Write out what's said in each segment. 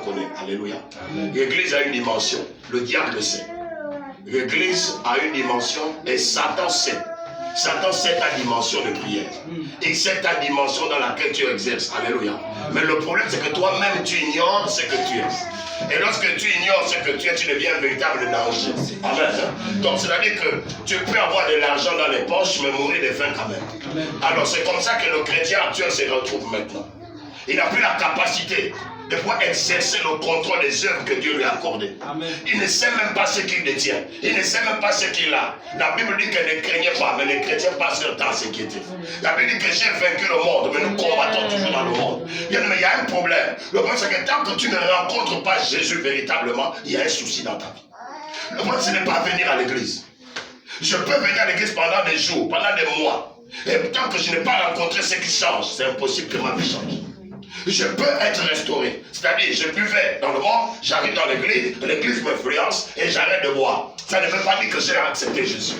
connaît. Alléluia. L'église a une dimension. Le diable le sait. L'église a une dimension et Satan sait. Satan sait ta dimension de prière. Il sait ta dimension dans laquelle tu exerces. Alléluia. Mais le problème, c'est que toi-même, tu ignores ce que tu es. Et lorsque tu ignores ce que tu es, tu deviens un véritable danger. Amen. Donc, c'est-à-dire que tu peux avoir de l'argent dans les poches, mais mourir de faim quand même. Alors, c'est comme ça que le chrétien actuel se retrouve maintenant. Il n'a plus la capacité de pouvoir exercer le contrôle des œuvres que Dieu lui a accordées. Il ne sait même pas ce qu'il détient. Il ne sait même pas ce qu'il a. La Bible dit qu'elle ne craignait pas, mais les chrétiens passent leur temps à s'inquiéter. La Bible dit que j'ai vaincu le monde, mais nous combattons toujours dans le monde. Bien, mais il y a un problème. Le problème, c'est que tant que tu ne rencontres pas Jésus véritablement, il y a un souci dans ta vie. Le problème, ce n'est pas venir à l'église. Je peux venir à l'église pendant des jours, pendant des mois. Et tant que je n'ai pas rencontré ce qui change, c'est impossible que ma vie change. Je peux être restauré. C'est-à-dire, je buvais dans le monde, j'arrive dans l'église m'influence et j'arrête de boire. Ça ne veut pas dire que j'ai accepté Jésus.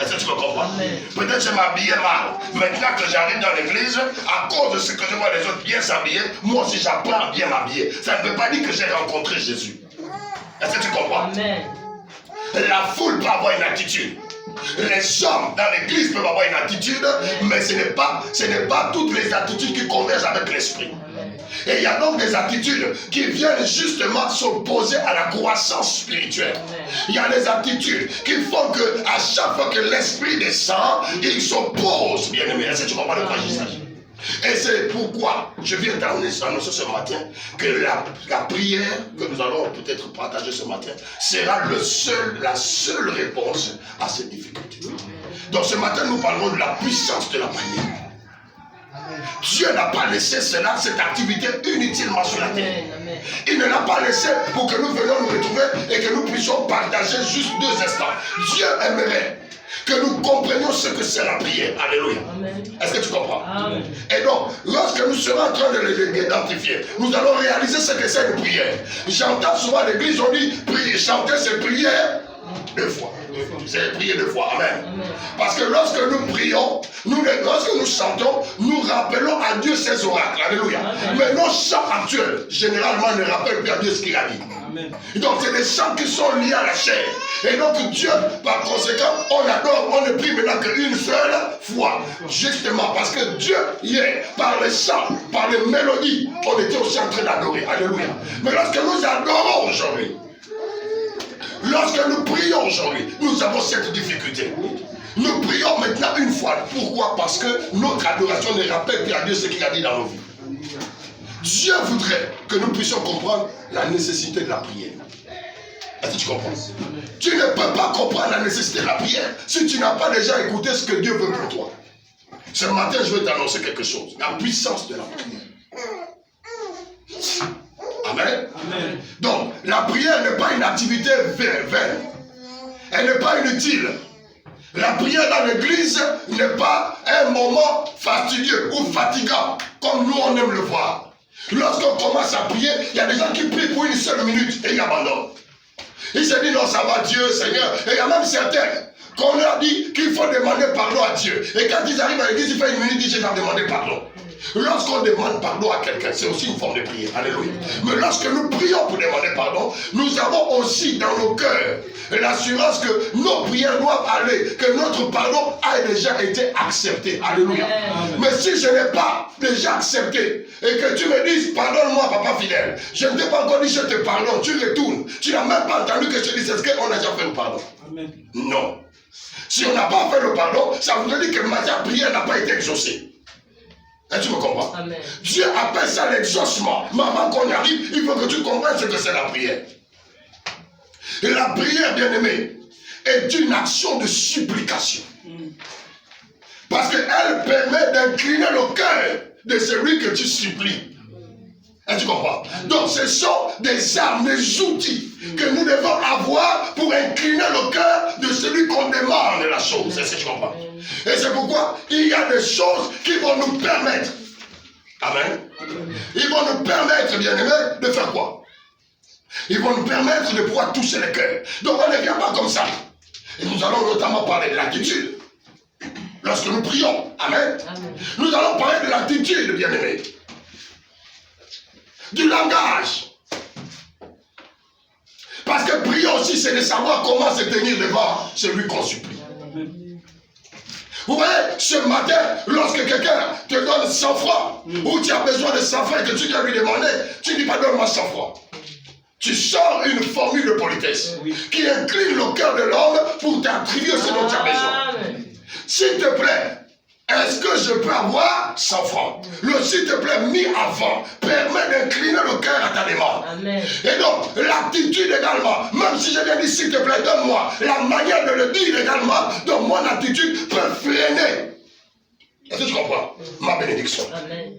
Est-ce que tu me comprends? Peut-être que je m'habillais mal. Maintenant que j'arrive dans l'église, à cause de ce que je vois les autres bien s'habiller, moi aussi j'apprends à bien m'habiller. Ça ne veut pas dire que j'ai rencontré Jésus. Est-ce que tu comprends? La foule peut avoir une attitude. Les hommes dans l'église peuvent avoir une attitude, mais ce n'est pas toutes les attitudes qui convergent avec l'esprit. Et il y a donc des attitudes qui viennent justement s'opposer à la croissance spirituelle. Il y a des attitudes qui font que à chaque fois que l'esprit descend, il s'oppose, bien aimé. Est-ce que tu comprends de quoi il s'agit? Et c'est pourquoi je viens d'annoncer ce matin que la prière que nous allons peut-être partager ce matin sera la seule réponse à cette difficulté. Donc ce matin, nous parlerons de la puissance de la prière. Dieu n'a pas laissé cette activité inutilement sur la terre. Il ne l'a pas laissé pour que nous venions nous retrouver et que nous puissions partager juste 2 instants. Dieu aimerait que nous comprenions ce que c'est la prière. Alléluia. Est-ce que tu comprends? Amen. Et donc, lorsque nous serons en train de l'identifier, nous allons réaliser ce que c'est une prière. J'entends souvent à l'église, on dit, chanter c'est prier 2 fois. C'est prier 2 fois. Amen. Parce que lorsque nous prions, lorsque nous chantons, nous rappelons à Dieu ses oracles. Alléluia. Mais nos chants actuels, généralement, ne rappellent plus à Dieu ce qu'il a dit. Donc c'est des chants qui sont liés à la chair. Et donc Dieu, par conséquent, on adore, on ne prie maintenant qu'une seule fois. Justement parce que Dieu, hier, par les chants, par les mélodies, on était aussi en train d'adorer. Alléluia. Mais lorsque nous adorons aujourd'hui, lorsque nous prions aujourd'hui, nous avons cette difficulté. Nous prions maintenant une fois. Pourquoi? Parce que notre adoration ne rappelle plus à Dieu ce qu'il a dit dans nos vies. Dieu voudrait que nous puissions comprendre la nécessité de la prière. Est-ce que tu comprends? Tu ne peux pas comprendre la nécessité de la prière si tu n'as pas déjà écouté ce que Dieu veut pour toi. Ce matin, je vais t'annoncer quelque chose. La puissance de la prière. Amen. Amen. Donc, la prière n'est pas une activité vaine. Elle n'est pas inutile. La prière dans l'église n'est pas un moment fastidieux ou fatigant, comme nous on aime le voir. Lorsqu'on commence à prier, il y a des gens qui prient pour une seule minute et ils abandonnent. Ils se disent non, ça va Dieu, Seigneur. Et il y a même certains qu'on leur dit qu'il faut demander pardon à Dieu. Et quand ils arrivent à l'église, ils font une minute, ils disent j'ai demandé pardon. Lorsqu'on demande pardon à quelqu'un, c'est aussi une forme de prière. Alléluia. Mais lorsque nous prions pour demander pardon, nous avons aussi dans nos cœurs l'assurance que nos prières doivent aller, que notre pardon a déjà été accepté. Alléluia. Mais si je n'ai pas déjà accepté et que tu me dises pardonne-moi papa fidèle, je ne t'ai pas encore dit je te pardonne, tu retournes, tu n'as même pas entendu que je te dise est-ce qu'on a déjà fait le pardon? Amen. Non. Si on n'a pas fait le pardon, ça voudrait dire que ma prière n'a pas été exaucée. Et tu me comprends? Amen. Dieu appelle ça l'exaucement. Mais avant qu'on y arrive, il faut que tu comprennes ce que c'est la prière. Et la prière, bien-aimée, est une action de supplication. Parce qu'elle permet d'incliner le cœur de celui que tu supplies. Et tu comprends? Donc ce sont des armes, des outils que nous devons avoir pour incliner le cœur de celui qu'on demande la chose. Est-ce que tu comprends? Et c'est pourquoi il y a des choses qui vont nous permettre, amen, ils vont nous permettre, bien-aimés, de faire quoi? Ils vont nous permettre de pouvoir toucher le cœur. Donc on ne vient pas comme ça. Et nous allons notamment parler de l'attitude. Lorsque nous prions, amen, nous allons parler de l'attitude, bien-aimés. Du langage. aussi, c'est de savoir comment se tenir devant celui qu'on supplie. Vous voyez, ce matin, lorsque quelqu'un te donne 100 francs, ou tu as besoin de 100 francs et que tu viens lui demander, tu ne dis pas donne-moi 100 francs. Tu sors une formule de politesse qui incline le cœur de l'homme pour t'attribuer ce dont tu as besoin. S'il te plaît, est-ce que je peux avoir 100 francs? Le s'il te plaît mis avant permet d'incliner le cœur à ta demande. Amen. Et donc, l'attitude également, même si je viens dire s'il te plaît, donne-moi, la manière de le dire également, donc mon attitude peut freiner. Est-ce que tu comprends? Ma bénédiction. Amen.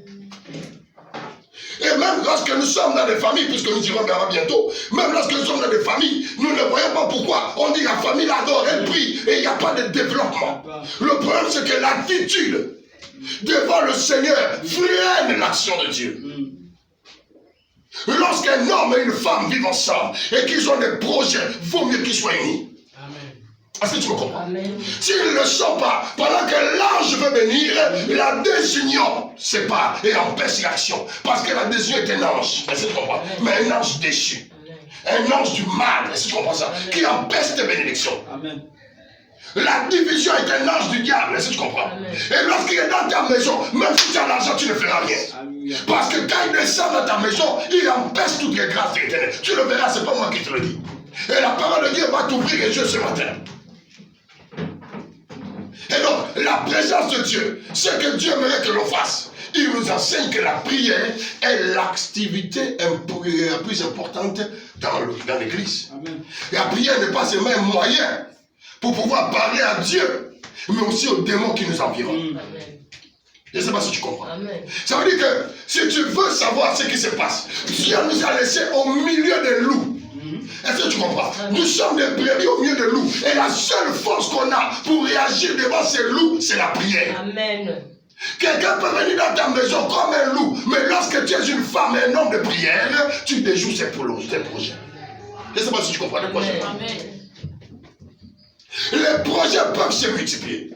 Et même lorsque nous sommes dans des familles, puisque nous irons vers bientôt, même lorsque nous sommes dans des familles, nous ne voyons pas pourquoi. On dit la famille adore, elle prie, et il n'y a pas de développement. Le problème, c'est que l'attitude devant le Seigneur freine l'action de Dieu. Lorsqu'un homme et une femme vivent ensemble et qu'ils ont des projets, il vaut mieux qu'ils soient unis. Est-ce que tu me comprends? S'ils ne le sont pas, pendant que l'ange veut venir, la désunion sépare et empêche l'action. Parce que la désunion est un ange. Est-ce que tu comprends? Mais un ange déchu. Un ange du mal. Est-ce que tu comprends ça? Qui empêche tes bénédictions. Amen. La division est un ange du diable. Est-ce que tu comprends? Et lorsqu'il est dans ta maison, même si tu as l'argent, tu ne feras rien. Parce que quand il descend dans ta maison, il empêche toutes les grâces éternelles. Tu le verras, ce n'est pas moi qui te le dis. Et la parole de Dieu va t'ouvrir les yeux ce matin. Et donc, la présence de Dieu, ce que Dieu aimerait que l'on fasse, il nous enseigne que la prière est l'activité la plus importante dans l'église. La prière n'est pas seulement un moyen pour pouvoir parler à Dieu, mais aussi aux démons qui nous environnent. Je ne sais pas si tu comprends. Amen. Ça veut dire que si tu veux savoir ce qui se passe, Dieu nous a laissés au milieu des loups. Est-ce que tu comprends? Nous sommes des brebis au milieu de loups. Et la seule force qu'on a pour réagir devant ces loups, c'est la prière. Amen. Quelqu'un peut venir dans ta maison comme un loup, mais lorsque tu es une femme et un homme de prière, tu déjoues ses projets. Je ne sais pas si tu comprends les projets. Amen. Les projets peuvent se multiplier.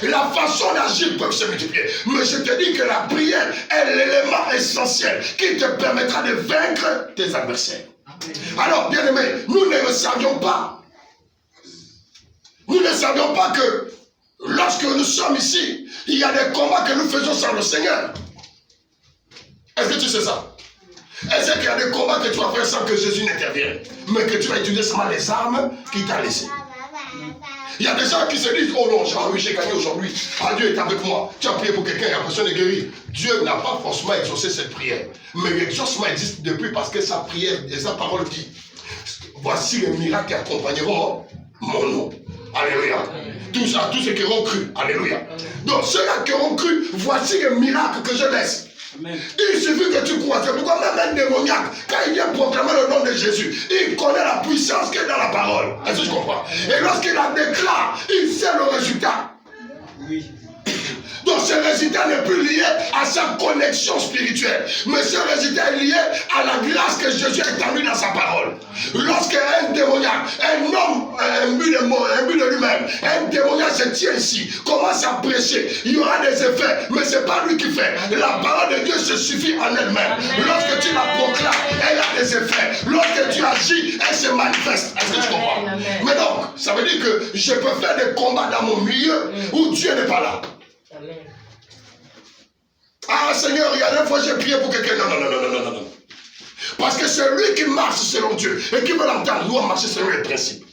La façon d'agir peut se multiplier. Mais je te dis que la prière est l'élément essentiel qui te permettra de vaincre tes adversaires. Alors, bien aimé, nous ne le savions pas. Nous ne savions pas que lorsque nous sommes ici, il y a des combats que nous faisons sans le Seigneur. Est-ce que tu sais ça? Est-ce qu'il y a des combats que tu vas faire sans que Jésus n'intervienne, mais que tu vas utiliser seulement les armes qu'il t'a laissées? Il y a des gens qui se disent, oh non, j'ai gagné aujourd'hui. Ah, Dieu est avec moi. Tu as prié pour quelqu'un, il y a personne de guéri. Dieu n'a pas forcément exaucé cette prière. Mais l'exaucement existe depuis parce que sa prière et sa parole dit, voici les miracles qui accompagneront mon nom. Alléluia. Tous ceux qui auront cru. Alléluia. Donc ceux-là qui auront cru, voici les miracles que je laisse. Amen. Il suffit que tu crois. C'est pourquoi même un démoniaque, quand il vient proclamer le nom de Jésus, il connaît la puissance qui est dans la parole. Est-ce que tu comprends? Et lorsqu'il la déclare, il sait le résultat. Oui. Donc ce résultat n'est plus lié à sa connexion spirituelle, mais ce résultat est lié à la grâce que Jésus a établie dans sa parole. Lorsqu'un démoniaque, un homme imbu de lui-même, un démoniaque se tient ici, commence à prêcher, il y aura des effets, mais ce n'est pas lui qui fait. La parole de Dieu se suffit en elle-même. Lorsque tu la proclames, elle a des effets. Lorsque tu agis, elle se manifeste. Est-ce que tu comprends? Mais donc, ça veut dire que je peux faire des combats dans mon milieu où Dieu n'est pas là. Amen. Ah Seigneur, il y a une fois j'ai prié pour quelqu'un. Non. Parce que c'est lui qui marche selon Dieu et qui veut l'entendre, doit marcher selon les principes.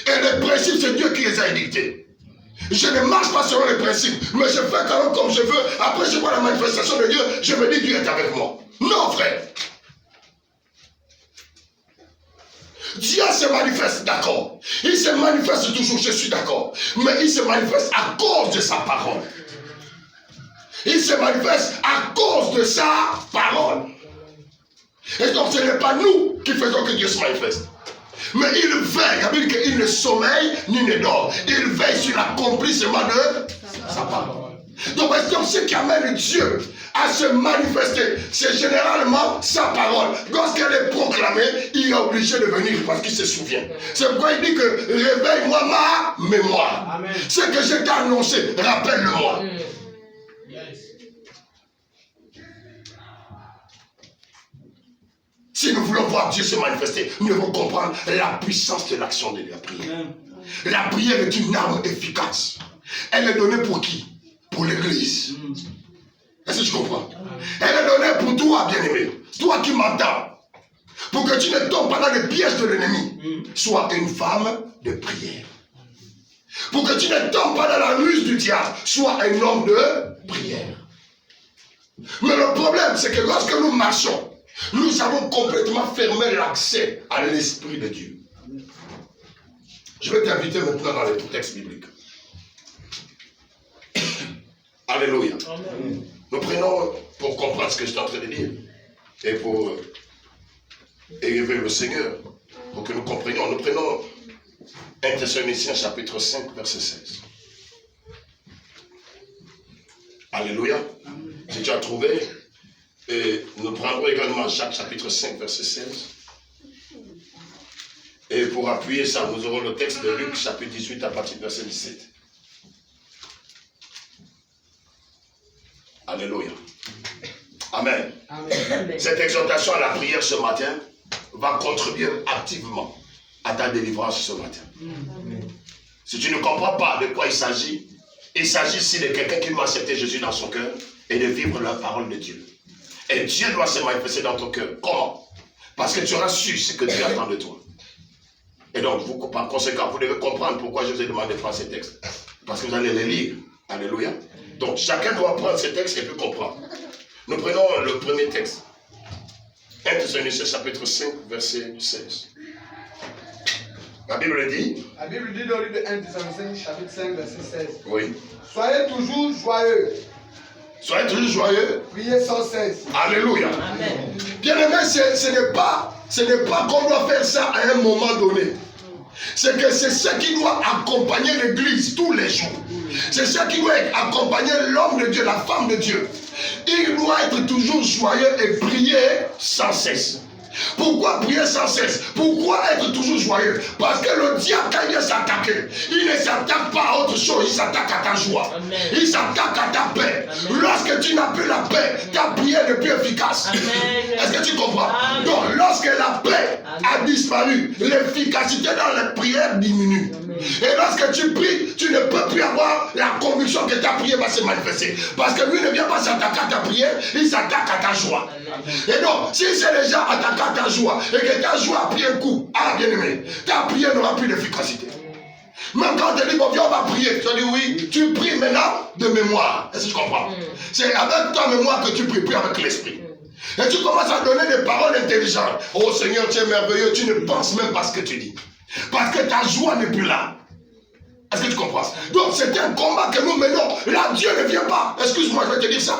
Et les principes, c'est Dieu qui les a édictés. Je ne marche pas selon les principes, mais je fais quand même comme je veux. Après, je vois la manifestation de Dieu, je me dis Dieu est avec moi. Non, frère. Dieu se manifeste, d'accord. Il se manifeste toujours, je suis d'accord. Mais il se manifeste à cause de sa parole. Il se manifeste à cause de sa parole. Et donc ce n'est pas nous qui faisons que Dieu se manifeste. Mais il veille, il veut dire qu'il ne sommeille ni ne dort. Il veille sur l'accomplissement de sa parole. Donc ce qui amène Dieu à se manifester, c'est généralement sa parole. Lorsqu'elle est proclamée, il est obligé de venir parce qu'il se souvient. C'est pourquoi il dit que réveille-moi ma mémoire. Amen. Ce que je t'ai annoncé, rappelle-le-moi. Si nous voulons voir Dieu se manifester, nous devons comprendre la puissance de l'action de la prière. La prière est une arme efficace. Elle est donnée pour qui? Pour l'Église. Est-ce que tu comprends? Elle est donnée pour toi, bien-aimé. Toi qui m'entends. Pour que tu ne tombes pas dans les pièges de l'ennemi. Sois une femme de prière. Pour que tu ne tombes pas dans la ruse du diable. Sois un homme de prière. Mais le problème, c'est que lorsque nous marchons, nous avons complètement fermé l'accès à l'Esprit de Dieu. Je vais t'inviter maintenant dans les textes bibliques. Alléluia. Amen. Nous prenons, pour comprendre ce que je suis en train de dire, et pour élever le Seigneur, pour que nous comprenions, nous prenons 1 Thessaloniciens chapitre 5, verset 16. Alléluia. Amen. Si tu as trouvé, et nous prendrons également Jacques chapitre 5, verset 16. Et pour appuyer ça, nous aurons le texte de Luc chapitre 18 à partir du verset 17. Alléluia. Amen. Amen. Cette exhortation à la prière ce matin va contribuer activement à ta délivrance ce matin. Amen. Si tu ne comprends pas de quoi il s'agit ici de quelqu'un qui doit accepter Jésus dans son cœur et de vivre la parole de Dieu. Et Dieu doit se manifester dans ton cœur. Comment? Parce que tu auras su ce que Dieu attend de toi. Et donc, vous, par conséquent, vous devez comprendre pourquoi je vous ai demandé de prendre ces textes. Parce que vous allez les lire. Alléluia. Donc, chacun doit prendre ces textes et puis comprendre. Nous prenons le premier texte. 1 Thessaloniciens chapitre 5, verset 16. La Bible dit. La Bible dit dans le livre de 1 Thessaloniciens chapitre 5, verset 16. Oui. Soyez toujours joyeux. Soyez toujours joyeux. Priez sans cesse. Alléluia. Amen. Bien-aimé, ce n'est pas qu'on doit faire ça à un moment donné. C'est que c'est ce qui doit accompagner l'Église tous les jours. C'est ce qui doit accompagner l'homme de Dieu, la femme de Dieu. Il doit être toujours joyeux et prier sans cesse. Pourquoi prier sans cesse? Pourquoi être toujours joyeux? Parce que le diable, quand il vient s'attaquer, il ne s'attaque pas à autre chose, il s'attaque à ta joie. Amen. Il s'attaque à ta paix. Amen. Lorsque tu n'as plus la paix, ta prière n'est plus efficace. Est-ce que tu comprends? Amen. Donc, lorsque la paix a disparu, l'efficacité dans la prière diminue. Amen. Et lorsque tu pries, tu ne peux plus avoir la conviction que ta prière va se manifester. Parce que lui ne vient pas s'attaquer à ta prière, il s'attaque à ta joie. Amen. Et donc, si c'est déjà attaqué à ta joie, et que ta joie a pris un coup, bien aimé, ta prière n'aura plus d'efficacité. Même quand tu dis, bon, viens, on va prier, tu dis oui, tu pries maintenant de mémoire. Est-ce que tu comprends? C'est avec ta mémoire que tu pries, puis avec l'esprit. Et tu commences à donner des paroles intelligentes. Oh Seigneur, tu es merveilleux, tu ne penses même pas ce que tu dis. Parce que ta joie n'est plus là. Est-ce que tu comprends? Donc c'est un combat que nous menons. Là, Dieu ne vient pas. Excuse-moi, je vais te dire ça.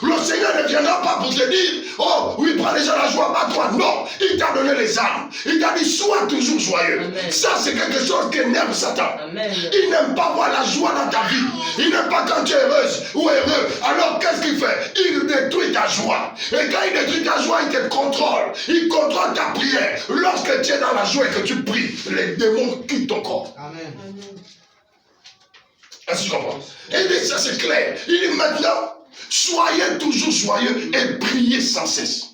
Le Seigneur ne viendra pas pour te dire, oh oui, prends déjà la joie, pas toi. Non, il t'a donné les armes. Il t'a dit, sois toujours joyeux. Amen. Ça, c'est quelque chose qui énerve Satan. Amen. Il n'aime pas voir la joie dans ta vie. Il n'aime pas quand tu es heureuse ou heureux. Alors, qu'est-ce qu'il fait? Il détruit ta joie. Et quand il détruit ta joie, il te contrôle. Il contrôle ta prière. Lorsque tu es dans la joie et que tu pries, les démons quittent ton corps. Amen. Est-ce que tu comprends? Et il dit, ça c'est clair. Il dit maintenant, soyez toujours joyeux et priez sans cesse.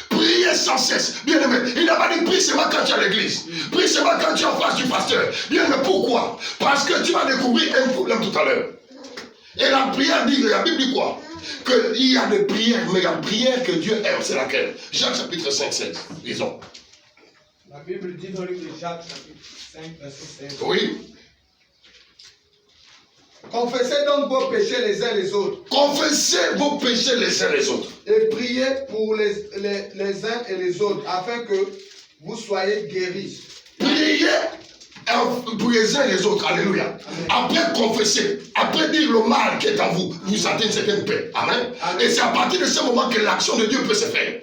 Priez sans cesse. Bien aimé, il n'a pas dit prie seulement quand tu es à l'église. Prie seulement quand tu es en face du pasteur. Bien aimé, pourquoi? Parce que tu vas découvrir un problème tout à l'heure. Et la prière dit, la Bible dit quoi? Qu'il y a des prières, mais la prière que Dieu aime, c'est laquelle? Jacques chapitre 5, 16. Disons. La Bible dit dans le livre de Jacques chapitre 5, verset 16. Oui. Confessez donc vos péchés les uns les autres. Confessez vos péchés les uns les autres. Et priez pour les uns et les autres, afin que vous soyez guéris. Priez pour les uns et les autres. Alléluia. Amen. Après confesser, après dire le mal qui est en vous, vous sentez une certaine paix. Amen. Amen. Et c'est à partir de ce moment que l'action de Dieu peut se faire.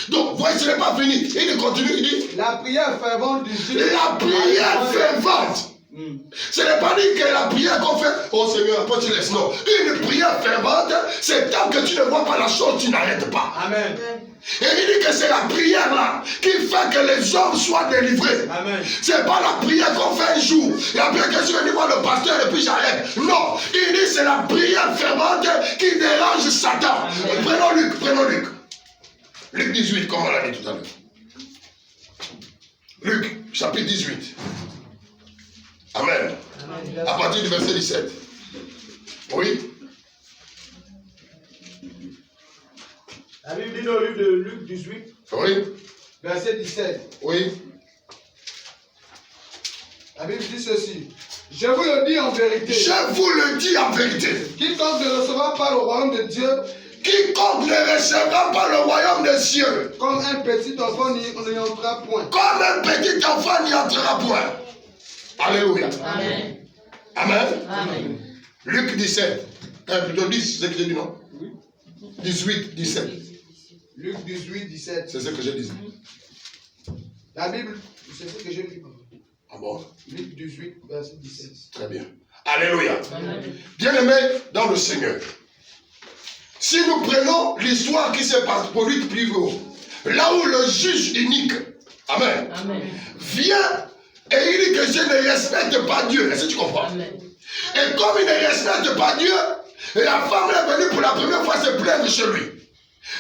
Donc, voyez, ce n'est pas fini. Il continue, il dit. La prière fervente du juste. La prière fervente. Ce n'est pas dit que la prière qu'on fait, oh Seigneur, après tu laisses, non. Une prière fervente, c'est tant que tu ne vois pas la chose, tu n'arrêtes pas. Amen. Et il dit que c'est la prière là qui fait que les hommes soient délivrés. Amen. C'est pas la prière qu'on fait un jour. Et après que je vais voir le pasteur et puis j'arrête. Non. Il dit c'est la prière fervente qui dérange Satan. Prenons Luc. Luc 18, comme on l'a dit tout à l'heure. Luc, chapitre 18. Amen. Amen. À partir du verset 17. Oui. La Bible dit dans le livre de Luc 18. Oui. Verset 17. Oui. La Bible dit ceci. Je vous le dis en vérité. Je vous le dis en vérité. Quiconque ne recevra pas le royaume de Dieu. Quiconque ne recevra pas le royaume des cieux. Comme un petit enfant n'y entrera point. Comme un petit enfant n'y entrera point. Alléluia. Amen. Amen. Amen. Luc 17. Plutôt 10, c'est ce que j'ai dit, non? Oui. 18, 17. Luc 18, 17. C'est ce que j'ai dit. La Bible, c'est ce que j'ai dit. Ah bon? Luc 18, verset 17. Très bien. Alléluia. Amen. Bien-aimés dans le Seigneur. Si nous prenons l'histoire qui s'est produite plus haut, là où le juge unique, Amen, Amen. vient et il dit que je ne respecte pas Dieu. Est-ce que tu comprends? Amen. Et comme il ne respecte pas Dieu, la femme est venue pour la première fois se plaindre chez lui.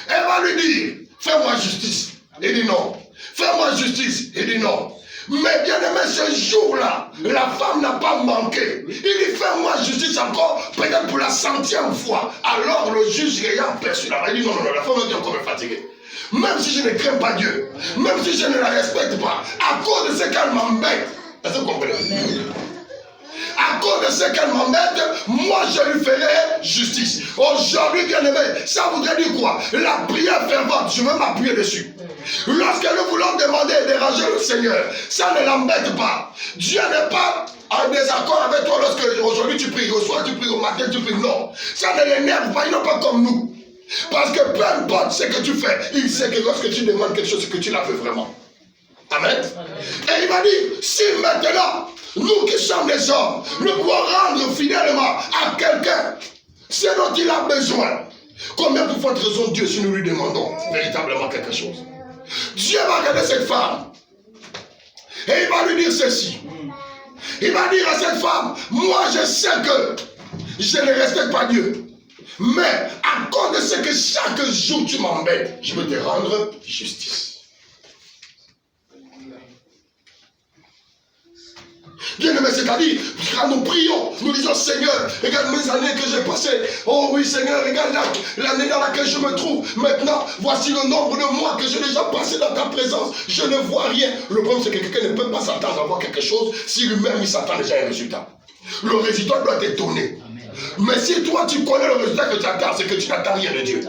Elle va lui dire, fais-moi justice. Il dit non. Fais-moi justice. Il dit non. Mais bien aimé, ce jour-là, la femme n'a pas manqué. Il dit, fais-moi justice encore, peut-être pour la 100e fois. Alors le juge ayant perçu la main, il dit, non, la femme est encore fatiguée. Même si je ne crains pas Dieu, même si je ne la respecte pas, à cause de ce qu'elle m'embête, est-ce que vous comprenez? À cause de ce qu'elle m'embête, moi je lui ferai justice. Aujourd'hui, bien aimé, ça voudrait dire quoi? La prière fervente, je vais m'appuyer dessus. Lorsque nous voulons demander et déranger le Seigneur, ça ne l'embête pas. Dieu n'est pas en désaccord avec toi lorsque aujourd'hui tu pries, au soir tu pries, au matin tu pries. Non, ça ne l'énerve pas, il n'est pas comme nous. Parce que peu importe ce que tu fais, il sait que lorsque tu demandes quelque chose, c'est que tu la veux vraiment. Amen. Et il m'a dit, si maintenant, nous qui sommes des hommes, nous pouvons rendre fidèlement à quelqu'un ce dont il a besoin, combien pour votre raison Dieu si nous lui demandons véritablement quelque chose? Dieu va regarder cette femme et il va lui dire ceci. Il va dire à cette femme, moi je sais que je ne respecte pas Dieu, mais à cause de ce que chaque jour tu m'embêtes, je veux te rendre justice. Bien aimé, c'est-à-dire, quand nous prions, nous disons, Seigneur, regarde mes années que j'ai passées. Oh oui, Seigneur, regarde l'année dans laquelle je me trouve. Maintenant, voici le nombre de mois que j'ai déjà passé dans ta présence. Je ne vois rien. Le problème, c'est que quelqu'un ne peut pas s'attendre à voir quelque chose si lui-même, il s'attend déjà à un résultat. Le résultat doit t'étonner. Mais si toi, tu connais le résultat que tu attends, c'est que tu n'attends rien de Dieu.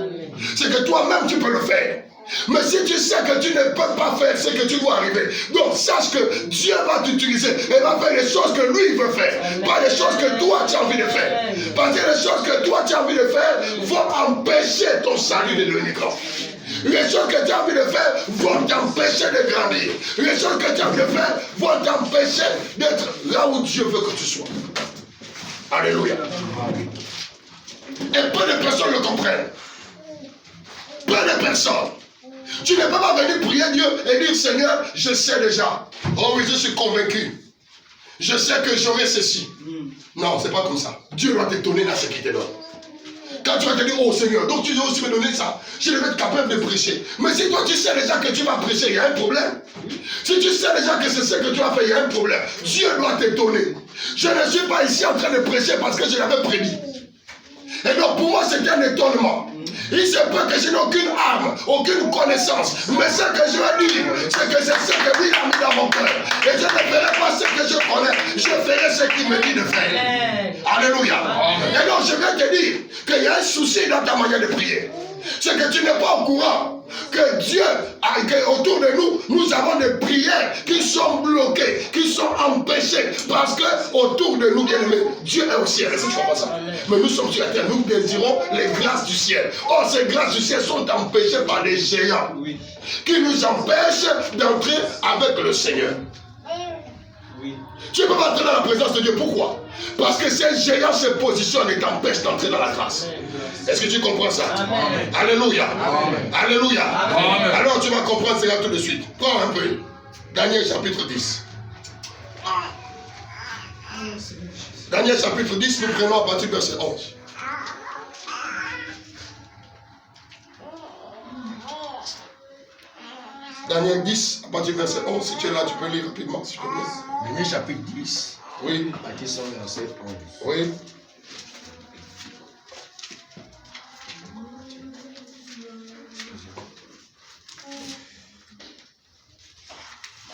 C'est que toi-même, tu peux le faire. Mais si tu sais que tu ne peux pas faire ce que tu dois arriver, donc sache que Dieu va t'utiliser et va faire les choses que lui veut faire, pas les choses que toi tu as envie de faire. Parce que les choses que toi tu as envie de faire vont empêcher ton salut de devenir grand. Les choses que tu as envie de faire vont t'empêcher de grandir. Les choses que tu as envie de faire vont t'empêcher d'être là où Dieu veut que tu sois. Alléluia. Et peu de personnes le comprennent. Peu de personnes. Tu ne peux pas venir prier Dieu et dire, Seigneur, je sais déjà. Oh oui, je suis convaincu. Je sais que j'aurai ceci. Non, c'est pas comme ça. Dieu doit te donner dans ce qu'il te donne. Quand tu vas te dire, oh Seigneur, donc tu dois aussi me donner ça. Je vais être capable de prêcher. Mais si toi tu sais déjà que tu vas prêcher, il y a un problème. Si tu sais déjà que c'est ce que tu vas faire, il y a un problème. Dieu doit te donner. Je ne suis pas ici en train de prêcher parce que je l'avais prédit. Et donc pour moi c'est un étonnement. Il se peut que je n'ai aucune âme, aucune connaissance. Mais ce que je vais dire, c'est que c'est ce que lui a mis dans mon cœur. Et je ne ferai pas ce que je connais. Je ferai ce qu'il me dit de faire. Alléluia. Et donc je vais te dire qu'il y a un souci dans ta manière de prier. C'est que tu n'es pas au courant que Dieu, autour de nous, nous avons des prières qui sont bloquées, qui sont empêchées. Parce que autour de nous, bien aimé, Dieu est au ciel. Est-ce que tu comprends ça? Mais nous sommes sur la terre, nous désirons les grâces du ciel. Or, ces grâces du ciel sont empêchées par des géants qui nous empêchent d'entrer avec le Seigneur. Tu ne peux pas entrer dans la présence de Dieu. Pourquoi? Parce que ces géants se positionnent et t'empêchent d'entrer dans la grâce. Est-ce que tu comprends ça? Amen. Alléluia. Amen. Alléluia. Amen. Alors tu vas comprendre cela tout de suite. Prends un peu. Daniel chapitre 10. Daniel chapitre 10, nous prenons à partir du verset 11. Daniel 10, à partir du verset 11. Si tu es là, tu peux lire rapidement, s'il te plaît. Daniel chapitre 10. Oui. À partir du verset 11. Oui.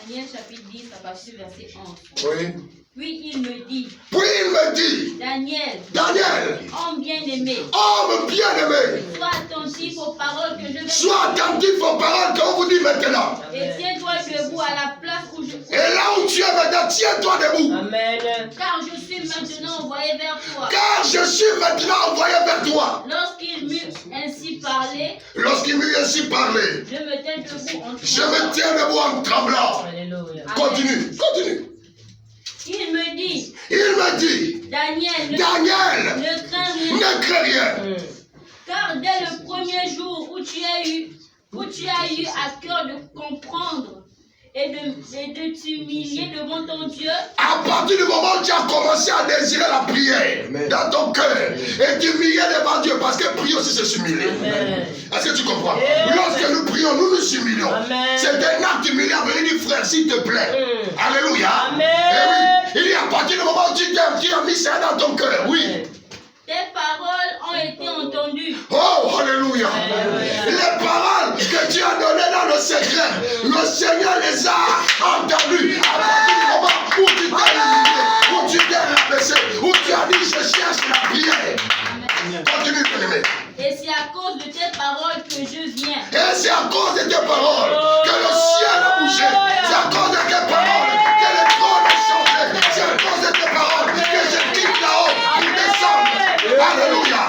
Daniel chapitre 10 à partir du verset 11. Oui. Puis il me dit, Daniel, homme bien-aimé, homme bien-aimé, sois attentif aux paroles que je vais sois attentif aux paroles qu'on vous dit maintenant. et tiens-toi debout à la place où je suis. Et là où tu es maintenant, tiens-toi debout. Amen. Car je suis maintenant envoyé vers toi. Car je suis maintenant envoyé vers toi. Lorsqu'il m'eut ainsi parlé, Je je me tiens debout en je me tiens debout en tremblant. Alléluia. Continue. Il me dit, Daniel, ne crains rien. Ne crains rien. Car dès le premier jour où tu as eu à cœur de comprendre et de t'humilier devant ton Dieu, À partir du moment où tu as commencé à désirer la prière dans ton cœur et t'humilier devant Dieu, parce que prier aussi c'est s'humilier. Est-ce que tu comprends? Lorsque nous prions, nous nous humilions. C'est un acte humiliant. Venez dire frère, s'il te plaît. Alléluia. Amen. Et oui, il est à partir du moment où tu as mis ça dans ton cœur. Oui. tes paroles ont été entendues. Oh, alléluia. Les paroles que tu as données dans le secret, le Seigneur les a entendues à partir du moment où tu t'es humilié, où tu t'es rabaissé, où tu as dit je cherche la prière. Continue, bien-aimé. Et c'est à cause de tes paroles que je viens. Et c'est à cause de tes paroles que le ciel a bougé. C'est à cause de tes paroles que le trône a changé. C'est à cause de tes paroles que je quitte là-haut pour descendre. Alléluia.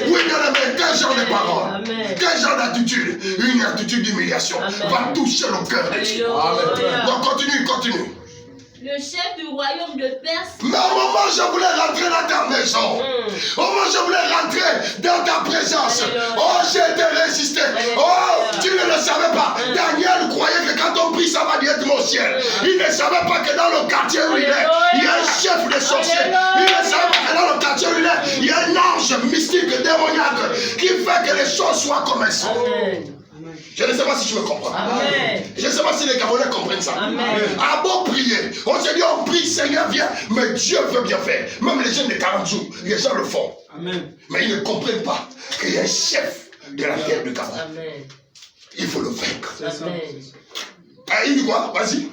Oui, bien-aimé, quel genre de paroles? Quel genre d'attitude? Une attitude d'humiliation va toucher le cœur. Donc continue. Le chef du royaume de Perse, Mais au moment où je voulais rentrer dans ta maison, au moment où je voulais rentrer dans ta présence, oh, j'ai été résisté. Oh, tu ne le savais pas. Daniel croyait que quand on prie, ça va directement au ciel. Il ne savait pas que dans le quartier où il est, il y a un chef de sorciers. Il ne savait pas que dans le quartier où il est, il y a un ange mystique, démoniaque, qui fait que les choses soient comme elles sont. Je ne sais pas si tu me comprends. Amen. Je ne sais pas si les Camerounais comprennent ça. À beau prier, on se dit on prie, Seigneur viens, mais Dieu veut bien faire. Même les jeunes de 40 jours, les gens le font. Amen. Mais ils ne comprennent pas qu'il y a un chef de la guerre du Cameroun. Amen. Il faut le vaincre. Amen. Ah, il dit quoi? Vas-y.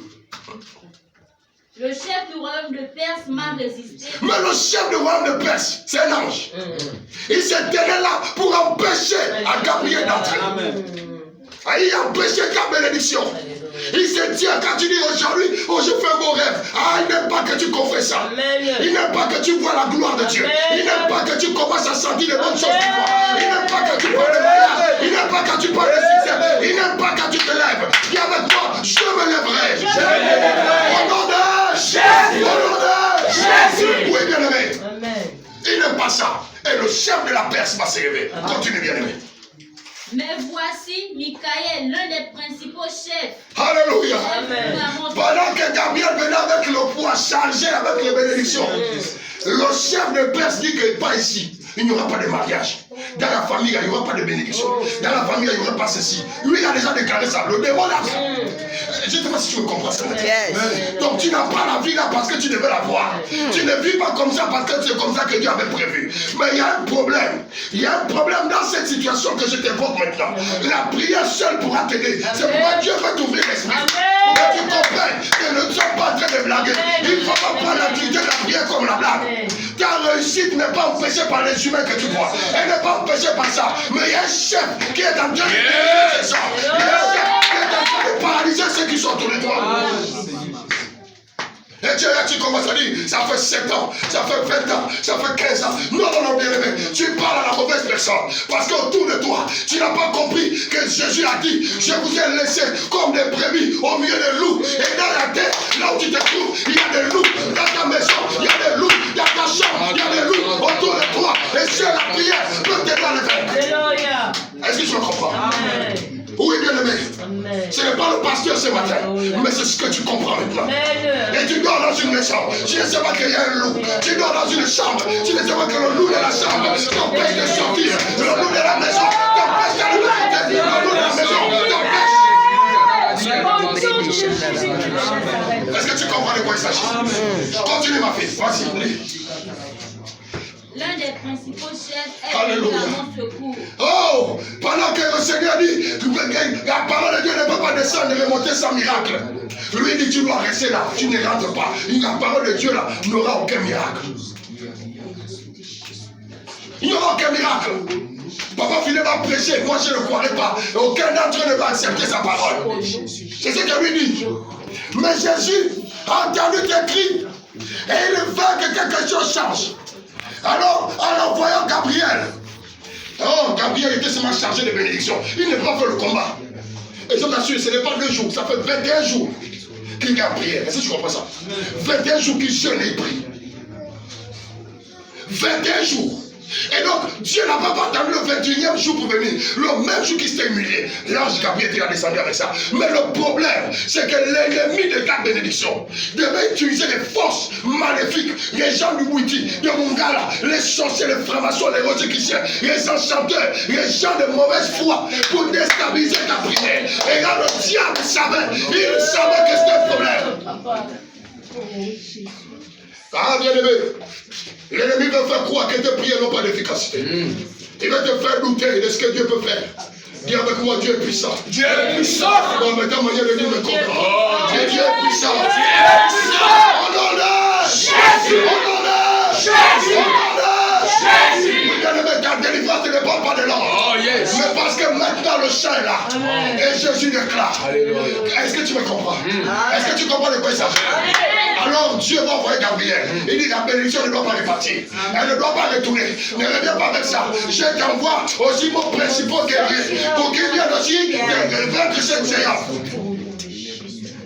le chef du royaume de Perse m'a résisté. Mais le chef du royaume de Perse, c'est un ange. Il s'est tenu là pour empêcher à Gabriel d'entrer. Ah, il a empêché ta bénédiction. Il se tient quand tu dis aujourd'hui, oh je fais un beau rêve. Ah, il n'aime pas que tu confesses ça. Il n'aime pas que tu vois la gloire de Dieu. Il n'aime pas que tu commences à sentir les bonnes choses du roi. Il n'aime pas que tu parles de mariage. Il n'aime pas quand tu parles de succès. Il n'aime pas quand tu te lèves. Dis avec moi, je me lèverai. Au nom de Jésus. Au nom de Jésus. Oui, bien-aimé. Il n'aime pas ça. Et le chef de la Perse va se lever. Continue, bien-aimé. Mais voici Michael, l'un des principaux chefs. Alléluia. Amen. Pendant que Gabriel venait avec le poids chargé avec les bénédictions, le chef de Perse dit que pas ici. Il n'y aura pas de mariage. Dans la famille, il n'y aura pas de bénédiction. Dans la famille, il n'y aura pas ceci. Lui, il a déjà déclaré ça. Le démon là. Je ne sais pas si tu me comprends ça. Donc tu n'as pas la vie là parce que tu devais la voir. Tu ne vis pas comme ça parce que c'est comme ça que Dieu avait prévu. Mais il y a un problème. Il y a un problème dans cette situation que je t'évoque maintenant. La prière seule pourra t'aider. C'est pourquoi Dieu veut t'ouvrir l'esprit. Pour que tu comprennes que nous ne sommes pas en train de blaguer. Il ne faut pas prendre l'activité de la prière comme la blague. Ta réussite n'est pas empêchée par les humains que tu vois. Elle n'est pas empêchée par ça. Mais il y a un chef qui est en train de paralyser ça. Il y a un chef qui est en train de paralyser ceux qui sont autour de toi. Et Dieu, là, tu commences à dire, ça fait 7 ans, ça fait 20 ans, ça fait 15 ans. Non, bien aimé, tu parles à la mauvaise personne. Parce qu'autour de toi, tu n'as pas compris que Jésus a dit, je vous ai laissé comme des brebis au milieu des loups. Et dans la terre, là où tu te trouves, il y a des loups. Dans ta maison, il y a des loups. Dans ta chambre, il y a des loups autour de toi. Et seule la prière peut t'aider à le faire. Est-ce que tu me comprends? Oui, bien aimé. Ce n'est pas le pasteur ce matin, mais c'est ce que tu comprends maintenant. Et tu dors dans une maison, tu ne sais pas qu'il y a un loup. Tu dors dans une chambre, tu ne sais pas que le loup de la chambre t'empêche de sortir. Le loup de la maison t'empêche d'aller dans le loup de la maison t'empêche. Est-ce que tu comprends de quoi il s'agit? Continue ma fille, vas-y. L'un des principaux chefs est Alléluia. à mon secours. Oh, pendant que le Seigneur dit la parole de Dieu ne peut pas descendre et remonter sans miracle. Lui dit tu dois rester là, tu ne rentres pas. La parole de Dieu là n'aura aucun miracle. Il n'y aura aucun miracle. Papa Philippe va prêcher, moi je ne croirais pas. Aucun d'entre eux ne va accepter sa parole. C'est ce que lui dit. Mais Jésus a entendu tes cris et il veut que quelque chose change. Alors, en envoyant Gabriel, oh, Gabriel était seulement chargé de bénédiction. Il n'a pas fait le combat. Et je t'assure, ce n'est pas 2 jours, ça fait 21 jours qu'il a prié. Est-ce que tu comprends ça? 21 jours qu'il jeûne et il prie. 21 jours. Et donc, Dieu n'a pas attendu le 21e jour pour venir. Le même jour qu'il s'est humilié, l'ange Gabriel était descendu avec ça. Mais le problème, c'est que l'ennemi de ta bénédiction devait utiliser les forces maléfiques, les gens du Bouiti, de Mongala, les sorciers, les francs-maçons, les rosiciciens, les enchanteurs, les gens de mauvaise foi pour déstabiliser ta prière. Et là, le diable savait, il savait que c'était un problème. Ah, bien aimé, l'ennemi veut faire croire que tes prières n'ont pas d'efficacité. Il veut te faire douter de ce que Dieu peut faire. Dis avec moi, Dieu est puissant. Dieu est puissant. Non, mais ta manière de dire me comprend. Dieu est puissant. Dieu est puissant. Honoré. Jésus. Honoré. Jésus. Honoré. Jésus. Ta délivrance ne dépend pas de l'homme. Oh, yes. Mais parce que maintenant le chant est là. Amen. Et Jésus déclare. Est-ce que tu me comprends? Est-ce que tu comprends de quoi il s'agit? Alors Dieu va envoyer Gabriel. Il dit la bénédiction ne doit pas repartir. Elle ne doit pas retourner. Ne reviens pas avec ça. Je t'envoie aussi mon principal guerrier pour qu'il vienne aussi de vaincre cette géante.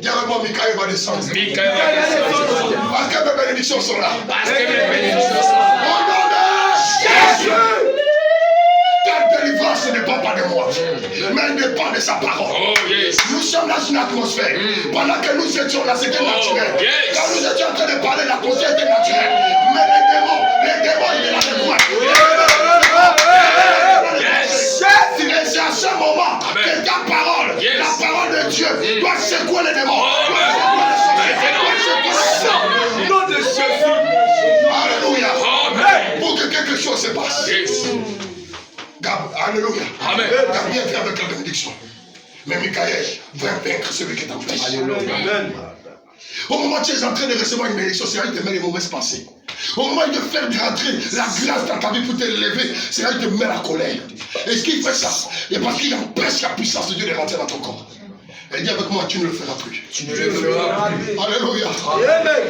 Dis avec moi, Michael va descendre. Michael va descendre. Parce que mes bénédictions sont là. Parce que mes bénédictions sont là. Au nom de Jésus. Ta délivrance ne dépend pas de moi, mais elle dépend de sa parole. Oh, yes. Nous sommes dans une atmosphère. Pendant que nous étions là, c'était naturel. Yes. Quand nous étions en train de parler, l'atmosphère était naturelle. Mais les démons étaient là de quoi? Et c'est à ce moment que ta parole, la parole de Dieu, doit secouer les démons. Nom de Jésus. Alléluia. Pour que quelque chose se passe. Alléluia. Amen. Gabriel vient avec la bénédiction. Mais Michael va vaincre celui qui est en place. Amen. Au moment où tu es en train de recevoir une bénédiction, c'est là qu'il te met les mauvaises pensées. Au moment où il te fait rentrer la grâce dans ta vie pour t'élever, c'est là qu'il te met la colère. Et ce qui fait ça, c'est parce qu'il empêche la puissance de Dieu de rentrer dans ton corps. Et dis avec moi, tu ne le feras plus. Tu ne le feras plus. Alléluia.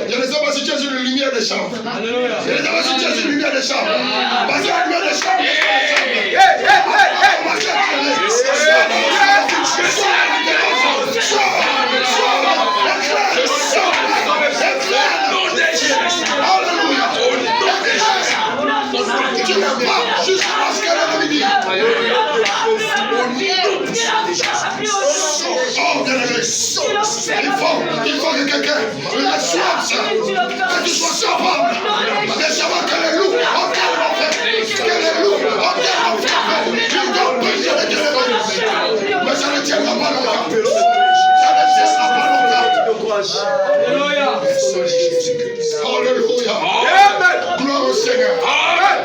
Je ne sais pas si tu es une lumière des chambres. Je ne sais pas si tu es une lumière des chambres. Parce que la lumière des chambres, tu n'es pas juste parce qu'elle a dit. Oh, bien aimé, il faut que quelqu'un reçoive ça. Que tu sois sobre. De savoir que les loups ont tellement fait. Que les loups ont tellement fait. Ils doivent prier de Dieu. Mais ça ne tiendra pas longtemps. Ça ne tiendra pas longtemps. Alléluia. Alléluia. Gloire au Seigneur.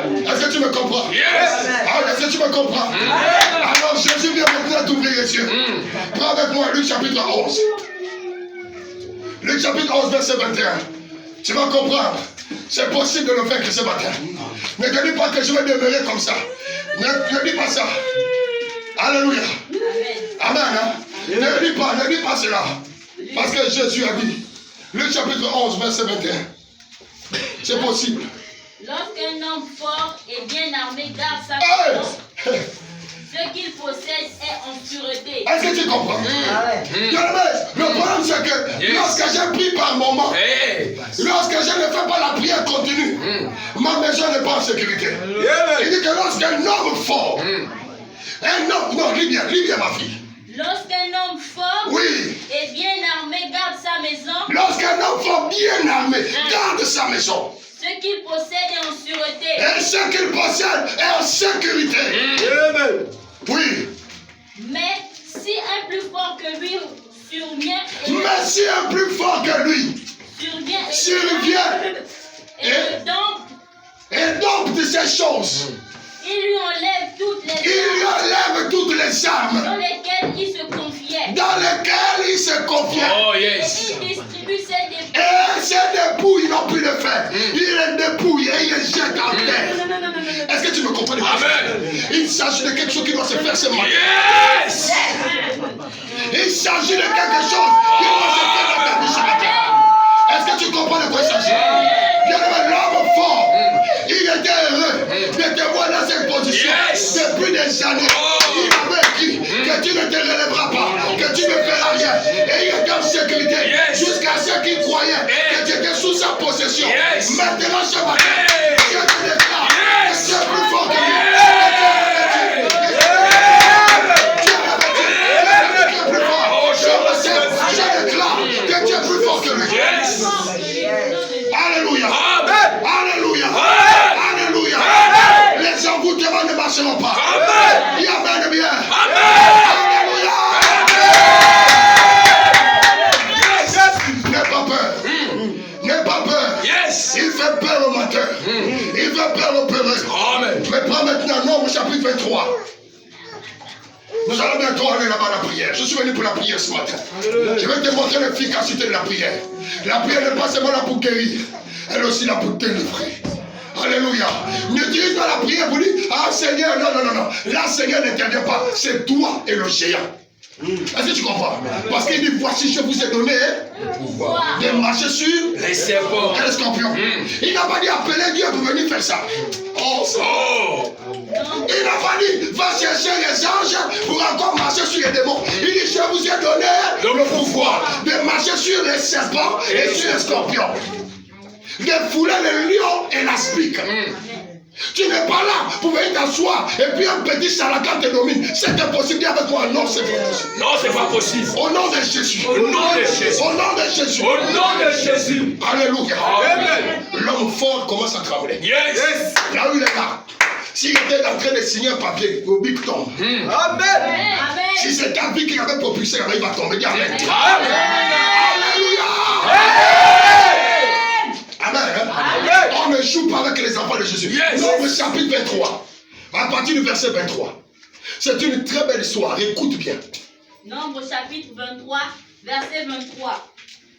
Est-ce que tu me comprends? Est-ce que tu me comprends? Alors Jésus vient maintenant t'ouvrir les yeux. Prends avec moi Luc chapitre 11. Luc chapitre 11 verset 21. Tu vas comprendre. C'est possible de le faire que ce matin. Ne te dis pas que je vais demeurer comme ça. Ne dis pas ça. Alléluia. Amen. Hein? Ne dis pas cela. Parce que Jésus a dit. Luc chapitre 11 verset 21. C'est possible. Lorsqu'un homme fort et bien armé garde sa maison, ce qu'il possède est en sûreté. Est-ce que tu comprends? Le problème c'est que lorsque j'ai pris par moment, lorsque je ne fais pas la prière continue, ma maison n'est pas en sécurité. Il dit que lorsqu'un homme fort, un homme, non, lis bien ma fille. Lorsqu'un homme fort et bien armé garde sa maison, lorsqu'un homme fort bien armé garde sa maison, ce qu'il possède est en sûreté. Et ce qu'il possède est en sécurité. Oui. Mais si un plus fort que lui Mais si un plus fort que lui survient et dompte ces choses, il lui enlève toutes les armes dans lesquelles il se confiait. Oh, yes. Et il distribue ses dépouilles. Et ces dépouilles n'ont plus de fer. Il les dépouille et il les jette en terre. Est-ce que tu me comprends? Amen. Il s'agit de quelque chose qui doit se faire ce matin. Yes. Il s'agit de quelque chose qui doit se faire dans ta vie ce matin. Est-ce que tu comprends de quoi il s'agit? Bien-aimé, l'homme fort, il était heureux de te voir dans cette position depuis des années. Il avait écrit que tu ne te relèveras pas, que tu ne feras rien. Et il était en sécurité jusqu'à ceux qui croyaient que tu étais sous sa possession. Maintenant, ce matin, Dieu te déclare que tu es plus fort que lui. Alléluia. Alléluia. Alléluia. Les envoûtements ne marcheront pas. Il y a bien bien. Alléluia. N'aie pas peur. N'aie pas peur. Il fait peur au matin. Il fait peur au peureux. Mais prends maintenant Nombre chapitre 23. Nous allons bientôt aller là-bas à la prière. Je suis venu pour la prière ce matin. Je vais te montrer l'efficacité de la prière. La prière n'est pas seulement là pour guérir, elle est aussi là pour délivrer. Alléluia. N'utilise pas la prière pour dire, ah Seigneur, non. Là, Seigneur n'intervient pas. C'est toi et le géant. Est-ce que tu comprends? Parce qu'il dit, voici, je vous ai donné le pouvoir de marcher sur les serpents et les scorpions. Il n'a pas dit appeler Dieu pour venir faire ça. Il n'a pas dit, va chercher les anges pour encore marcher sur les démons. Il dit, je vous ai donné le pouvoir de marcher sur les serpents et sur les scorpions. De fouler les lions et l'aspic. Tu n'es pas là pour venir t'asseoir et puis un petit charlatan te domine. C'est impossible avec moi. Non, c'est pas possible. Non, c'est pas possible. Au nom de Jésus. Au nom de Jésus. Au nom de Jésus. Au nom de Jésus. Alléluia. Amen. L'homme fort commence à trembler. Yes. Là où il est là. S'il était en train de signer un papier, au big tombe. Amen. Si c'est ta vie qui avait propulsé, il va tomber. Dis Amen. Amen. Alléluia. Amen. On ne joue pas avec les enfants de Jésus. Nombre chapitre 23. À partir du verset 23. C'est une très belle histoire. Écoute bien. Nombre chapitre 23, verset 23.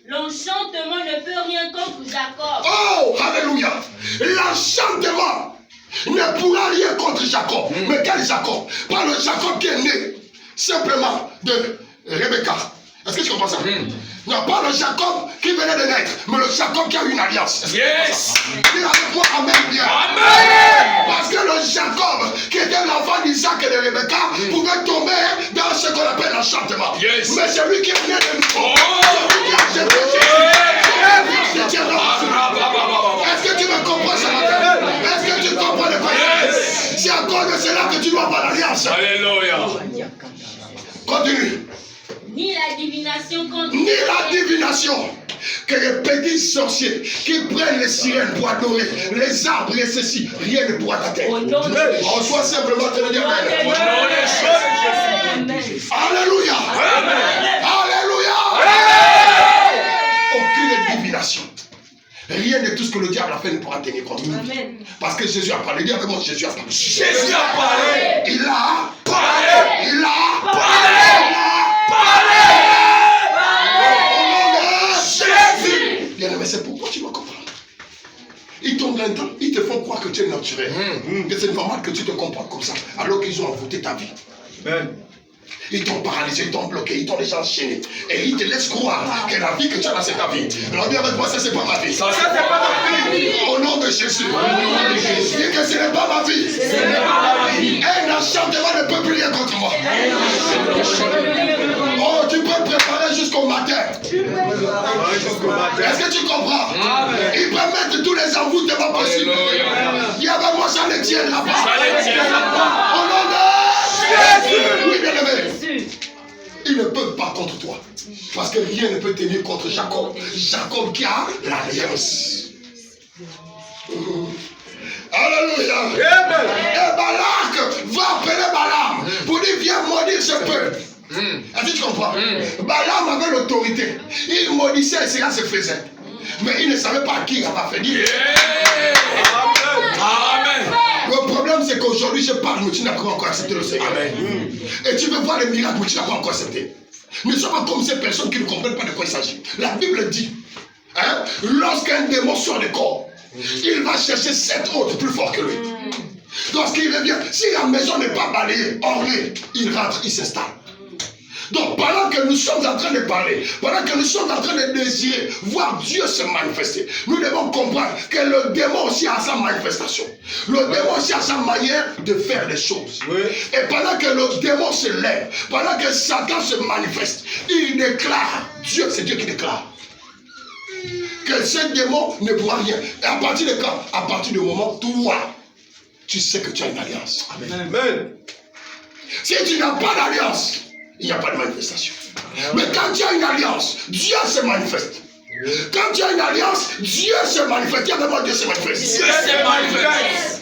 L'enchantement ne peut rien contre Jacob. Oh, alléluia. L'enchantement ne pourra rien contre Jacob. Mais quel Jacob? Pas le Jacob qui est né simplement de Rebecca. Est-ce que tu comprends ça? Non, pas le Jacob qui venait de naître, mais le Jacob qui a eu une alliance. Yes. Dis avec moi Amen bien. Amen. Parce que le Jacob, qui était l'enfant d'Isaac et de Rebecca, pouvait tomber dans ce qu'on appelle l'enchantement. Yes. Mais celui qui est né de nouveau, celui qui a accepté Jésus, est-ce que tu me comprends ce matin? Est-ce que tu comprends le problème? C'est à cause de cela que tu dois avoir l'alliance. Alléluia. Continue. Ni la divination contre Ni la divination que les petits sorciers qui prennent les sirènes pour adorer les arbres et ceci, rien ne pourra t'atteindre. Au nom de Jésus. On soit simplement te le dire Amen. Au nom de Jésus. Alléluia. Amen. Alléluia. Aucune divination. Rien de tout ce que le diable a fait ne pourra tenir contre nous. Amen. Parce que Jésus a parlé. Dis avec moi, Jésus a parlé. Jésus a parlé. Il a Parlé. Il a Parlé. Parlé. Au nom de Jésus. Bien aimé, c'est pourquoi tu dois comprendre. Ils tombent là-dedans, ils te font croire que tu es naturel. Que c'est normal que tu te comportes comme ça, alors qu'ils ont envoûté ta vie. Ils t'ont paralysé, ils t'ont bloqué, ils t'ont déjà enchaîné. Et ils te laissent croire que la vie que tu as là, c'est ta vie. Alors dis avec moi, ça c'est pas ma vie. Ça, c'est pas ma vie. Au nom de Jésus. Dis que ce n'est pas ma vie. Un enchantement ne peut plus rien contre moi. Oh, tu peux te préparer jusqu'au matin. Est-ce que tu comprends? Il peut mettre tous les envoûtements possibles. Il y avait moi, ça ne tiendra pas. Ça ne tiendra pas. Au nom de Jésus. Oui, bien aimé. Ils ne peuvent pas contre toi. Parce que rien ne peut tenir contre Jacob. Jacob qui a l'alliance. Alléluia. Et Balak va appeler Balaam pour dire viens maudire ce peuple. Est-ce que tu comprends? Balaam avait l'autorité. Il maudissait et cela se faisait. Mais il ne savait pas à qui il avait fait dire. Amen. Le problème, c'est qu'aujourd'hui, je parle, mais tu n'as pas encore accepté le Seigneur. Amen. Et tu veux voir les miracles, mais tu n'as pas encore accepté. Ne sois pas comme ces personnes qui ne comprennent pas de quoi il s'agit. La Bible dit, hein, lorsqu'un démon sort du corps, il va chercher 7 autres plus forts que lui. Lorsqu'il revient, si la maison n'est pas balayée, ornée, il rentre, il s'installe. Donc pendant que nous sommes en train de parler, pendant que nous sommes en train de désirer voir Dieu se manifester, nous devons comprendre que le démon aussi a sa manifestation. Le démon aussi a sa manière de faire les choses. Et pendant que le démon se lève, pendant que Satan se manifeste, il déclare, Dieu c'est Dieu qui déclare, que ce démon ne pourra rien. Et à partir de quand? À partir du moment où toi, tu sais que tu as une alliance. Amen. Si tu n'as pas d'alliance, il n'y a pas de manifestation. Mais quand tu as une alliance, Dieu se manifeste. Quand tu as une alliance, Dieu se manifeste. Dis avec moi, Dieu se manifeste. Dieu se manifeste.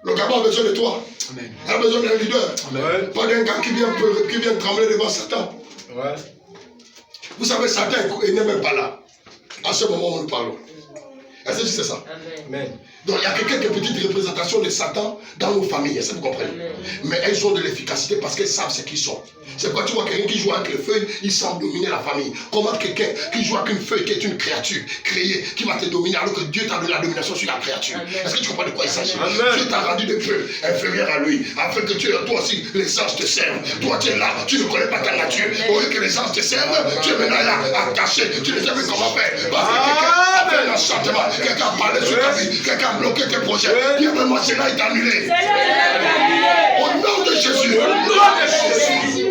Le Gabon a besoin de toi. Amen. Il a besoin d'un leader. Amen. Pas d'un gars qui vient trembler devant Satan. Ouais. Vous savez, Satan n'est même pas là. À ce moment où nous parlons. Est-ce que c'est ça? Amen. Donc il y a quelques petites représentations de Satan dans nos familles, est-ce que vous comprenez? Mais elles ont de l'efficacité parce qu'elles savent ce qu'ils sont. C'est pourquoi tu vois quelqu'un qui joue avec les feuilles, il semble dominer la famille. Comment quelqu'un qui joue avec une feuille qui est une créature créée, qui va te dominer alors que Dieu t'a donné la domination sur la créature? Est-ce que tu comprends de quoi il s'agit? Dieu t'a rendu de peu inférieur à lui, afin que toi aussi, les anges te servent. Toi tu es là, tu ne connais pas ta nature. Au lieu que les anges te servent, tu es maintenant là à cacher, tu ne sais pas comment faire. Parce que quelqu'un a fait un enchantement, quelqu'un a parlé sur ta vie, quelqu'un a bloqué tes projets. Dis moi, cela est annulé. Au nom de Jésus.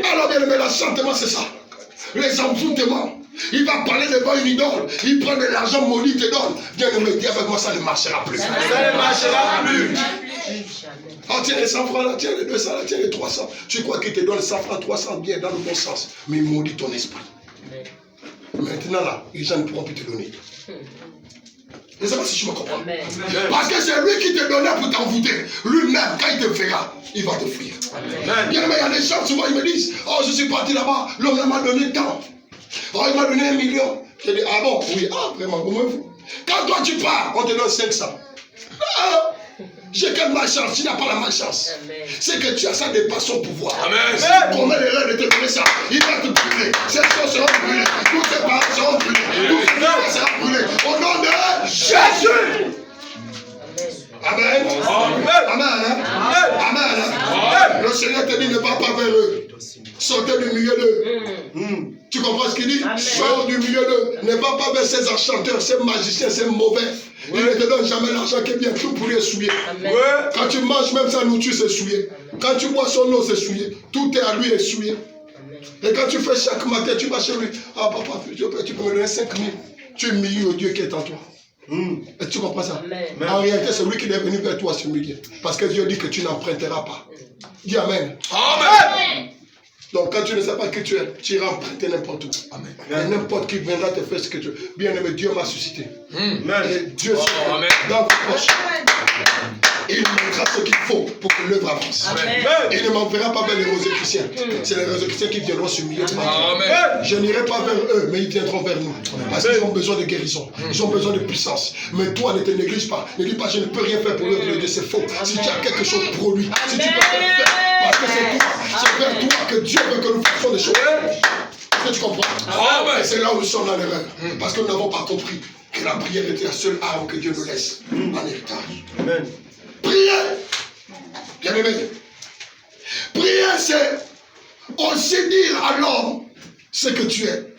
Alors bien aimé, l'enchantement c'est ça. Les envoûtements. Il va parler devant une idole. Il prend de l'argent maudit, te donne. Bien aimé, dis avec moi, ça ne marchera plus. Ça ne marchera plus. Oh, tiens les 100 francs là, tiens les 200 là, tiens les 300. Tu crois qu'il te donne 100 francs, 300 bien dans le bon sens. Mais il maudit ton esprit. Maintenant là, les gens ne pourront plus te donner. Je ne sais pas si tu me comprends. Parce que c'est lui qui te donnait pour t'envoûter. Lui-même, quand il te verra, il va te fuir. Bien aimé, il y a des gens, souvent, ils me disent, oh, je suis parti là-bas, l'homme m'a donné tant. Oh, il m'a donné 1 million. Je dis, ah bon? Oui, ah, vraiment, au moins vous. Quand toi tu pars, on te donne 500. Ah, j'ai quelle malchance? Tu n'as pas la malchance. C'est que tu as ça dépasse son pouvoir. Amen. Combien d'erreurs de te donner ça? Il va te brûler. Ces choses seront brûlées. Tous tes parents seront brûlés. Tous tes frères seront brûlés. Au nom de Jésus. Amen. Amen. Amen. Le Seigneur te dit ne va pas vers eux. Sortez du milieu d'eux. Tu comprends ce qu'il dit? Sors du milieu d'eux. Ne va pas vers ces enchanteurs, ces magiciens, ces mauvais. Il ne te donne jamais l'argent qui est bien. Tout pour lui est souillé. Quand tu manges même sa nourriture, c'est souillé. Quand tu bois son eau, c'est souillé. Tout est à lui est souillé. Et quand tu fais chaque matin, tu vas chez lui. Ah papa, tu peux me donner 5 000. Tu humilies au Dieu qui est en toi. Et tu comprends ça? En réalité, c'est lui qui est venu vers toi s'humilier. Parce que Dieu dit que tu n'emprunteras pas. Dis Amen. Amen. Donc quand tu ne sais pas qui tu es, tu iras emprunter n'importe où. Amen. Et n'importe qui viendra te faire ce que tu veux. Bien aimé, Dieu m'a suscité. Et Dieu sera dans vos poches. Il mettra ce qu'il faut pour que l'œuvre avance. Il ne m'enverra pas vers les Rosicruciens. C'est les Rosicruciens qui viendront s'humilier. Je n'irai pas vers eux, mais ils viendront vers nous. Parce qu'ils ont besoin de guérison. Ils ont besoin de puissance. Mais toi, ne te néglige pas. Ne dis pas, je ne peux rien faire pour l'œuvre de Dieu. C'est faux. Si tu as quelque chose pour lui, si tu peux faire, parce que c'est vers toi que Dieu veut que nous fassions des choses. Est-ce que tu comprends? Et c'est là où nous sommes dans l'erreur. Parce que nous n'avons pas compris que la prière était la seule arme que Dieu nous laisse en héritage. Amen. Prier, bien aimé. Prier, c'est aussi dire à l'homme ce que tu es.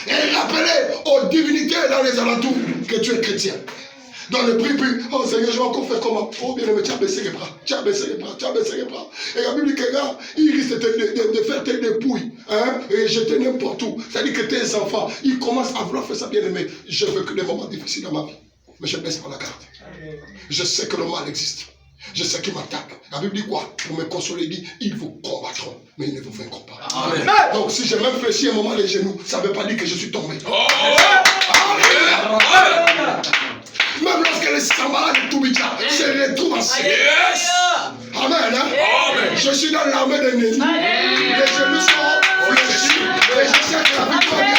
Et rappeler aux divinités dans les alentours que tu es chrétien. Dans le prix, oh Seigneur, je vais encore faire comment? Oh bien aimé, tu as baissé les bras, tu as baissé les bras, tu as baissé les bras. Et la Bible dit que là, il risque de faire tes dépouilles, hein, et jeter n'importe où. C'est-à-dire que tes enfants, ils commencent à vouloir faire ça, bien aimé. Je veux que des moments difficiles dans ma vie. Mais je baisse pas la carte. Je sais que le mal existe. Je sais qu'il m'attaque. La Bible dit quoi? Pour me consoler, il dit, ils vous combattront, mais ils ne vous vaincront pas. Amen. Donc si j'ai même fléchi un moment les genoux, ça ne veut pas dire que je suis tombé. Même lorsque les Sambala de Toubidja se retrouvent en série. Yes. Amen. Hein? Amen. Je suis dans l'armée de Néni. Les genoux sont fléchis. Et je sais que la victoire vient.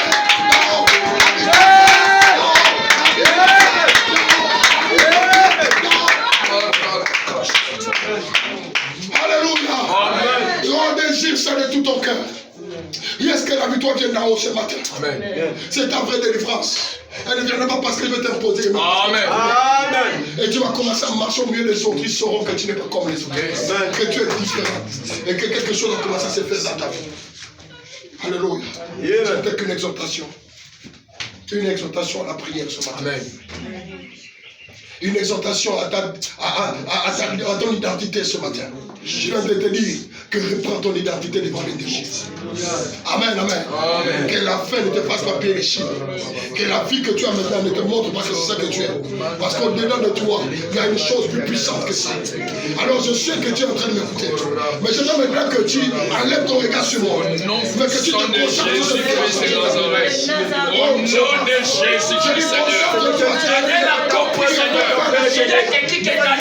Alléluia. Rends désir ça de tout ton cœur. Est-ce que la victoire vient d'en haut ce matin? Amen. C'est ta vraie délivrance. Elle ne viendra pas parce qu'elle veut t'imposer. Amen. Amen. Et tu vas commencer à marcher au milieu des autres. Ils sauront que tu n'es pas comme les autres. Amen. Que tu es différent. Et que quelque chose a commencé à se faire dans ta vie. Alléluia. C'était qu'une exhortation. Une exhortation à la prière ce matin. Amen. Une exhortation à ton identité ce matin. Je viens de te dire que reprends ton identité devant les démons. Amen, amen. Amen. Que la fin ne te fasse pas périr. Que la vie que tu as maintenant ne te montre pas que c'est ça que tu es. Parce qu'au-dedans de toi, il y a une chose plus puissante que ça. Alors je sais que tu es en train de m'écouter. Mais je veux maintenant que tu enlèves ton regard sur moi. Mais que tu te concentres sur ce Au nom de Jésus-Christ de Nazareth.